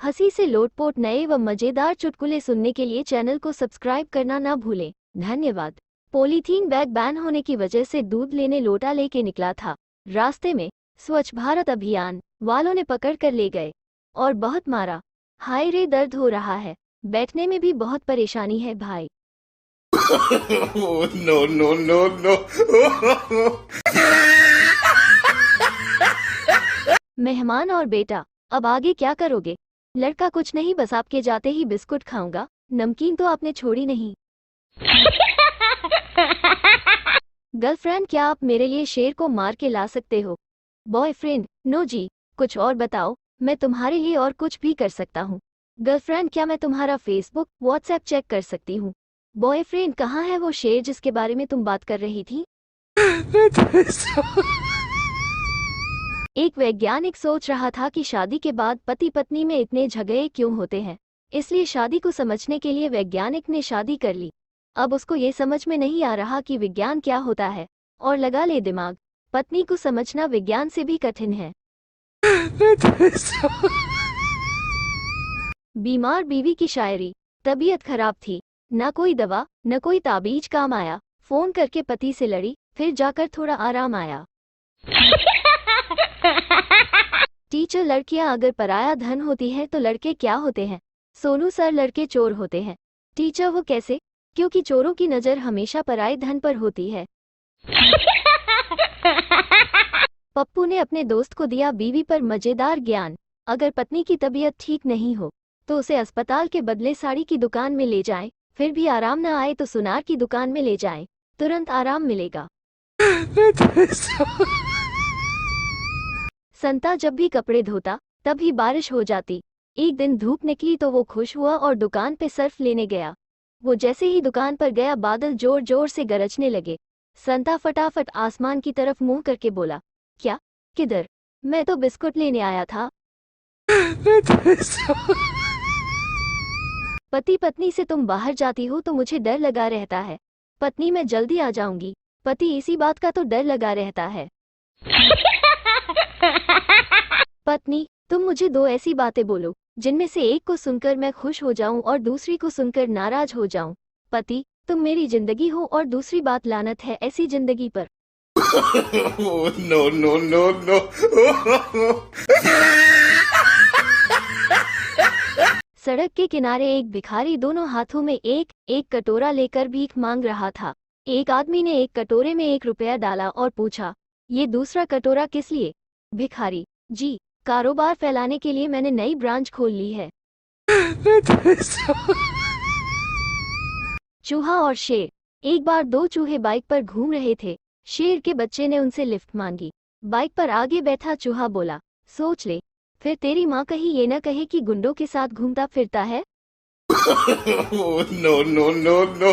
हंसी से लोटपोट नए व मजेदार चुटकुले सुनने के लिए चैनल को सब्सक्राइब करना ना भूलें। धन्यवाद। पॉलीथीन बैग बैन होने की वजह से दूध लेने लोटा लेके निकला था। रास्ते में स्वच्छ भारत अभियान वालों ने पकड़ कर ले गए और बहुत मारा। हाय रे, दर्द हो रहा है, बैठने में भी बहुत परेशानी है भाई। no, no, no, no. मेहमान और बेटा, अब आगे क्या करोगे? लड़का, कुछ नहीं, बस आपके जाते ही बिस्कुट खाऊंगा, नमकीन तो आपने छोड़ी नहीं। गर्लफ्रेंड, क्या आप मेरे लिए शेर को मार के ला सकते हो? बॉयफ्रेंड, नो जी, कुछ और बताओ, मैं तुम्हारे लिए और कुछ भी कर सकता हूँ। गर्लफ्रेंड, क्या मैं तुम्हारा फेसबुक व्हाट्सएप चेक कर सकती हूँ? बॉयफ्रेंड, कहाँ है वो शेर जिसके बारे में तुम बात कर रही थी? एक वैज्ञानिक सोच रहा था कि शादी के बाद पति पत्नी में इतने झगड़े क्यों होते हैं। इसलिए शादी को समझने के लिए वैज्ञानिक ने शादी कर ली। अब उसको ये समझ में नहीं आ रहा कि विज्ञान क्या होता है, और लगा ले दिमाग, पत्नी को समझना विज्ञान से भी कठिन है। बीमार बीवी की शायरी। तबीयत खराब थी, न कोई दवा न कोई ताबीज काम आया, फोन करके पति से लड़ी, फिर जाकर थोड़ा आराम आया। टीचर, लड़कियां अगर पराया धन होती हैं तो लड़के क्या होते हैं? सोनू सर, लड़के चोर होते हैं। टीचर, वो कैसे? क्योंकि चोरों की नजर हमेशा पराये धन पर होती है। पप्पू ने अपने दोस्त को दिया बीवी पर मजेदार ज्ञान। अगर पत्नी की तबीयत ठीक नहीं हो तो उसे अस्पताल के बदले साड़ी की दुकान में ले जाएं, फिर भी आराम न आए तो सुनार की दुकान में ले जाएं, तुरंत आराम मिलेगा। संता जब भी कपड़े धोता तभी बारिश हो जाती। एक दिन धूप निकली तो वो खुश हुआ और दुकान पे सर्फ लेने गया। वो जैसे ही दुकान पर गया, बादल जोर जोर से गरजने लगे। संता फटाफट आसमान की तरफ मुंह करके बोला, क्या? किधर? मैं तो बिस्कुट लेने आया था। पति पत्नी से तुम बाहर जाती हो तो मुझे डर लगा रहता है। पत्नी, मैं जल्दी आ जाऊंगी। पति, इसी बात का तो डर लगा रहता है। पत्नी, तुम मुझे दो ऐसी बातें बोलो जिनमें से एक को सुनकर मैं खुश हो जाऊं और दूसरी को सुनकर नाराज हो जाऊं। पति, तुम मेरी जिंदगी हो और दूसरी बात लानत है ऐसी जिंदगी पर। no, no, no, no. सड़क के किनारे एक भिखारी दोनों हाथों में एक एक कटोरा लेकर भीख मांग रहा था। एक आदमी ने एक कटोरे में 1 रुपया डाला और पूछा, ये दूसरा कटोरा किस लिए? भिखारी, जी, कारोबार फैलाने के लिए मैंने नई ब्रांच खोल ली है। चूहा और शेर। एक बार 2 चूहे बाइक पर घूम रहे थे। शेर के बच्चे ने उनसे लिफ्ट मांगी। बाइक पर आगे बैठा चूहा बोला, सोच ले, फिर तेरी माँ कहीं ये न कहे कि गुंडों के साथ घूमता फिरता है। no, no, no, no.